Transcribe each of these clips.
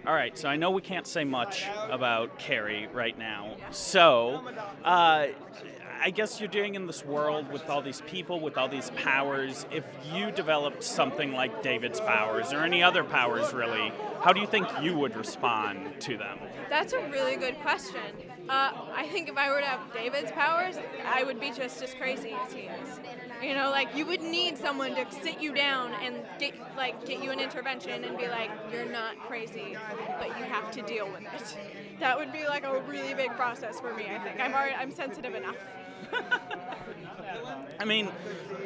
All right, so I know we can't say much about Carrie right now. So, I guess you're doing in this world with all these people, with all these powers. If you developed something like David's powers or any other powers, really, how do you think you would respond to them? That's a really good question. I think if I were to have David's powers, I would be just as crazy as he is. You know, like you would need someone to sit you down and get you an intervention and be like, "You're not crazy, but you have to deal with it." That would be like a really big process for me. I think I'm sensitive enough. I mean,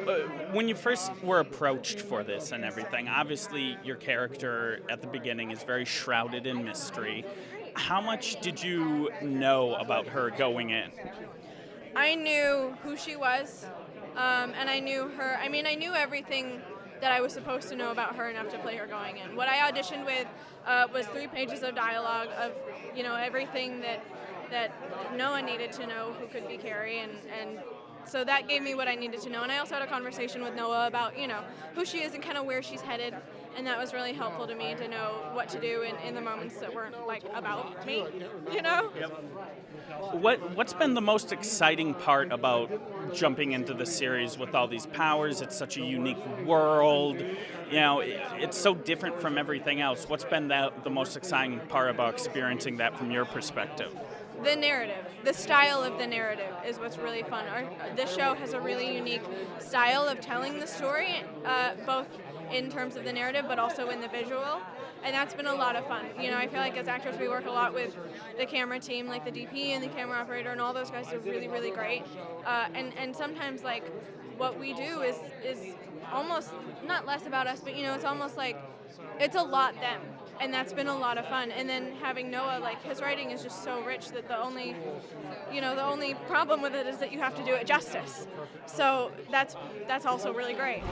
uh, when you first were approached for this and everything, obviously your character at the beginning is very shrouded in mystery. How much did you know about her going in? I knew who she was, and I knew her. I mean, I knew everything that I was supposed to know about her enough to play her going in. What I auditioned with was 3 pages of dialogue of, everything that Noah needed to know who could be Carrie, and so that gave me what I needed to know. And I also had a conversation with Noah about, who she is and kind of where she's headed, and that was really helpful to me to know what to do in the moments that weren't like about me, you know? Yep. What's been the most exciting part about jumping into the series with all these powers? It's such a unique world. It's so different from everything else. What's been the most exciting part about experiencing that from your perspective? The narrative, the style of the narrative is what's really fun. This show has a really unique style of telling the story, both in terms of the narrative but also in the visual, and that's been a lot of fun. I feel like as actors we work a lot with the camera team, like the DP and the camera operator, and all those guys are really, really great. And sometimes like what we do is almost not less about us, but it's almost like it's a lot them. And that's been a lot of fun. And then having Noah, like his writing is just so rich that the only problem with it is that you have to do it justice. So that's also really great.